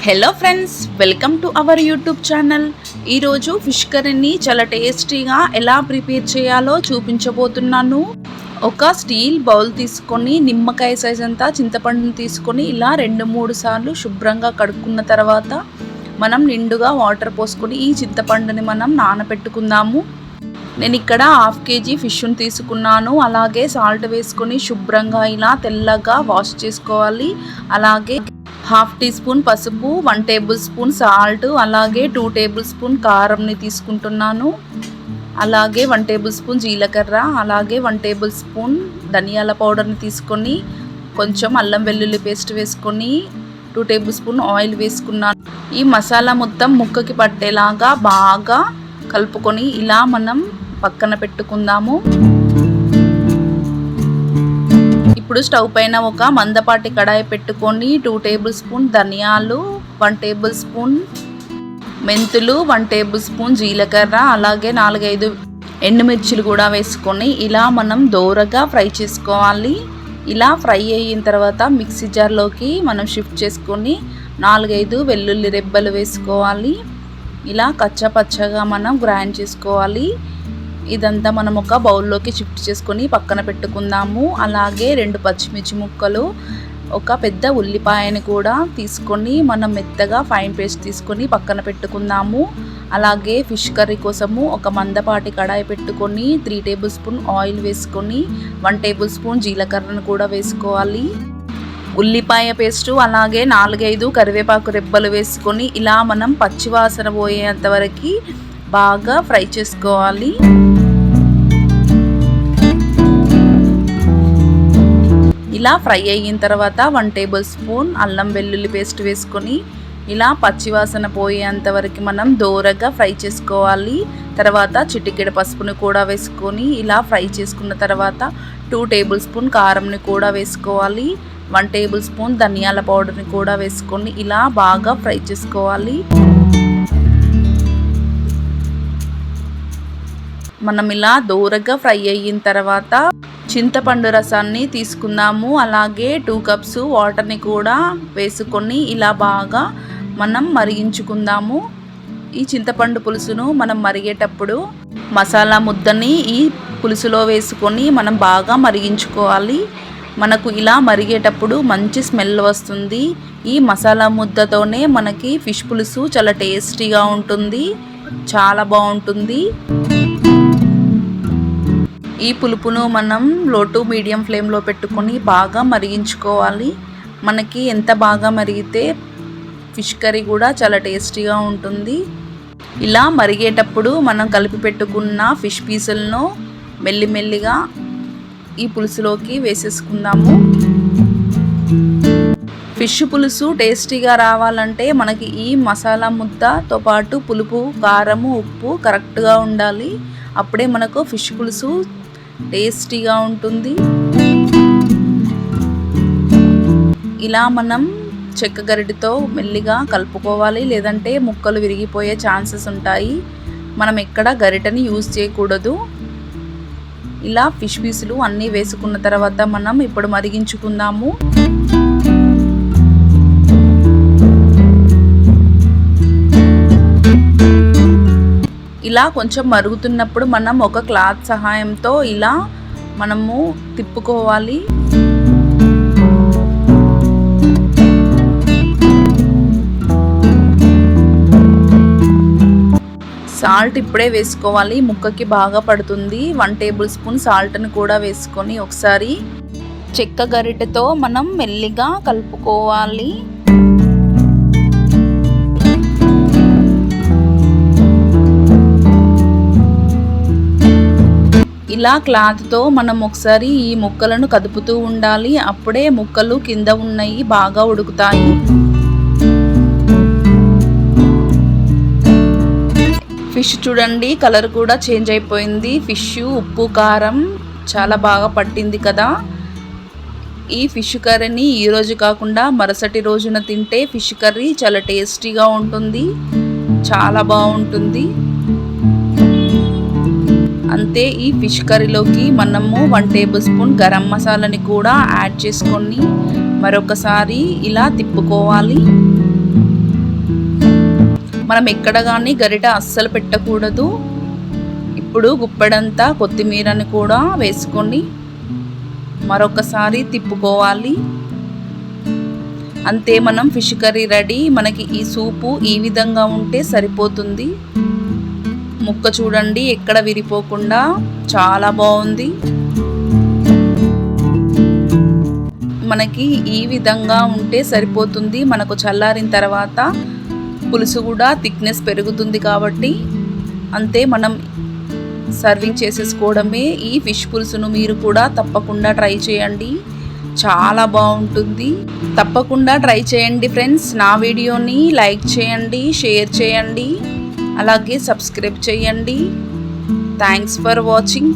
Hello friends, welcome to our YouTube channel. ఈరోజు fish కర్రీని చాలా టేస్టీగా ఎలా ప్రిపేర్ చేయాలో చూపించబోతున్నాను. ఒక స్టీల్ బౌల్ తీసుకొని నిమ్మకాయ సైజ్ అంతా చింతపండుని తీసుకొని ఇలా 2-3 సార్లు శుభ్రంగా కడుక్కున్న తర్వాత మనం నిండుగా వాటర్ పోసుకొని ఈ చింతపండుని మనం నానబెట్టుకుందాము. నేను ఇక్కడ 1/2 kg ఫిష్ని తీసుకున్నాను. అలాగే సాల్ట్ వేసుకొని శుభ్రంగా ఇలా తెల్లగా వాష్ చేసుకోవాలి. అలాగే 1/2 టీ స్పూన్ పసుపు, 1 టేబుల్ స్పూన్ సాల్ట్, అలాగే 2 టేబుల్ స్పూన్ కారంని తీసుకుంటున్నాను. అలాగే 1 టేబుల్ స్పూన్ జీలకర్ర, అలాగే 1 టేబుల్ స్పూన్ ధనియాల పౌడర్ని తీసుకొని కొంచెం అల్లం వెల్లుల్లి పేస్ట్ వేసుకొని 2 టేబుల్ స్పూన్ ఆయిల్ వేసుకున్నాను. ఈ మసాలా మొత్తం ముక్కకి పట్టేలాగా బాగా కలుపుకొని ఇలా మనం పక్కన పెట్టుకుందాము. ఇప్పుడు స్టవ్ పైన ఒక మందపాటి కడాయి పెట్టుకొని 2 టేబుల్ స్పూన్ ధనియాలు, 1 టేబుల్ స్పూన్ మెంతులు, 1 టేబుల్ స్పూన్ జీలకర్ర, అలాగే 4-5 ఎండుమిర్చిలు కూడా వేసుకొని ఇలా మనం దోరగా ఫ్రై చేసుకోవాలి. ఇలా ఫ్రై అయిన తర్వాత మిక్సీ జార్లోకి మనం షిఫ్ట్ చేసుకొని 4-5 వెల్లుల్లి రెబ్బలు వేసుకోవాలి. ఇలా కచ్చపచ్చగా మనం గ్రైండ్ చేసుకోవాలి. ఇదంతా మనం ఒక బౌల్లోకి షిఫ్ట్ చేసుకొని పక్కన పెట్టుకుందాము. అలాగే 2 పచ్చిమిర్చి ముక్కలు, ఒక పెద్ద ఉల్లిపాయని కూడా తీసుకొని మనం మెత్తగా ఫైన్ పేస్ట్ తీసుకొని పక్కన పెట్టుకుందాము. అలాగే ఫిష్ కర్రీ కోసము ఒక మందపాటి కడాయి పెట్టుకొని 3 టేబుల్ స్పూన్ ఆయిల్ వేసుకొని 1 టేబుల్ స్పూన్ జీలకర్రను కూడా వేసుకోవాలి. ఉల్లిపాయ పేస్టు, అలాగే 4-5 కరివేపాకు రెబ్బలు వేసుకొని ఇలా మనం పచ్చివాసన పోయేంత వరకు బాగా ఫ్రై చేసుకోవాలి. ఇలా ఫ్రై అయిన తర్వాత 1 టేబుల్ స్పూన్ అల్లం వెల్లుల్లి పేస్ట్ వేసుకొని ఇలా పచ్చివాసన పోయేంత వరకు మనం దోరగా ఫ్రై చేసుకోవాలి. తర్వాత చిటికెడు పసుపుని కూడా వేసుకొని ఇలా ఫ్రై చేసుకున్న తర్వాత 2 టేబుల్ స్పూన్ కారంని కూడా వేసుకోవాలి. 1 టేబుల్ స్పూన్ ధనియాల పౌడర్ని కూడా వేసుకొని ఇలా బాగా ఫ్రై చేసుకోవాలి. మనం ఇలా దోరగా ఫ్రై అయిన తర్వాత చింతపండు రసాన్ని తీసుకుందాము. అలాగే 2 కప్స్ వాటర్ని కూడా వేసుకొని ఇలా బాగా మనం మరిగించుకుందాము. ఈ చింతపండు పులుసును మనం మరిగేటప్పుడు మసాలా ముద్దని ఈ పులుసులో వేసుకొని మనం బాగా మరిగించుకోవాలి. మనకు ఇలా మరిగేటప్పుడు మంచి స్మెల్ వస్తుంది. ఈ మసాలా ముద్దతోనే మనకి ఫిష్ పులుసు చాలా టేస్టీగా ఉంటుంది, చాలా బాగుంటుంది. ఈ పులుపును మనం లో టు మీడియం ఫ్లేమ్లో పెట్టుకొని బాగా మరిగించుకోవాలి. మనకి ఎంత బాగా మరిగితే ఫిష్ కర్రీ కూడా చాలా టేస్టీగా ఉంటుంది. ఇలా మరిగేటప్పుడు మనం కలిపి పెట్టుకున్న ఫిష్ పీసులను మెల్లిమెల్లిగా ఈ పులుసులోకి వేసేసుకుందాము. ఫిష్ పులుసు టేస్టీగా రావాలంటే మనకి ఈ మసాలా ముద్దతో పాటు పులుపు, కారము, ఉప్పు కరెక్ట్గా ఉండాలి. అప్పుడే మనకు ఫిష్ పులుసు టేస్టీగా ఉంటుంది. ఇలా మనం చెక్క గరిటెతో మెల్లిగా కలుపుకోవాలి, లేదంటే ముక్కలు విరిగిపోయే ఛాన్సెస్ ఉంటాయి. మనం ఎక్కడ గరిటెని యూజ్ చేయకూడదు. ఇలా ఫిష్ పీసులు అన్నీ వేసుకున్న తర్వాత మనం ఇప్పుడు మరిగించుకుందాము. ఇలా కొంచెం మరుగుతున్నప్పుడు మనం ఒక క్లాత్ సహాయంతో ఇలా మనము తిప్పుకోవాలి. సాల్ట్ ఇప్పుడే వేసుకోవాలి, ముక్కకి బాగా పడుతుంది. 1 టేబుల్ స్పూన్ సాల్ట్ని కూడా వేసుకొని ఒకసారి చెక్క గరిటెతో మనం మెల్లిగా కలుపుకోవాలి. ఇలా క్లాత్తో మనం ఒకసారి ఈ ముక్కలను కదుపుతూ ఉండాలి. అప్పుడే ముక్కలు కింద ఉన్నాయి బాగా ఉడుకుతాయి. ఫిష్ చూడండి, కలర్ కూడా చేంజ్ అయిపోయింది. ఫిష్ ఉప్పు, కారం చాలా బాగా పట్టింది కదా. ఈ ఫిష్ కర్రీని ఈరోజు కాకుండా మరుసటి రోజున తింటే ఫిష్ కర్రీ చాలా టేస్టీగా ఉంటుంది, చాలా బాగుంటుంది. అంతే, ఈ ఫిష్ కర్రీలోకి మనము 1 టేబుల్ స్పూన్ గరం మసాలాని కూడా యాడ్ చేసుకొని మరొకసారి ఇలా తిప్పుకోవాలి. మనం ఎక్కడ కానీ గరిట అస్సలు పెట్టకూడదు. ఇప్పుడు గుప్పెడంతా కొత్తిమీరని కూడా వేసుకొని మరొకసారి తిప్పుకోవాలి. అంతే, మనం ఫిష్ కర్రీ రెడీ. మనకి ఈ సూపు ఈ విధంగా ఉంటే సరిపోతుంది. ముక్క చూడండి ఎక్కడ విరిపోకుండా చాలా బాగుంది. మనకి ఈ విధంగా ఉంటే సరిపోతుంది. మనకు చల్లారిన తర్వాత పులుసు కూడా థిక్నెస్ పెరుగుతుంది కాబట్టి అంతే, మనం సర్వింగ్ చేసేసుకోవడమే. ఈ ఫిష్ పులుసును మీరు కూడా తప్పకుండా ట్రై చేయండి, చాలా బాగుంటుంది. తప్పకుండా ట్రై చేయండి ఫ్రెండ్స్. నా వీడియోని లైక్ చేయండి, షేర్ చేయండి, అలాగే సబ్స్క్రైబ్ చేయండి. Thanks for watching.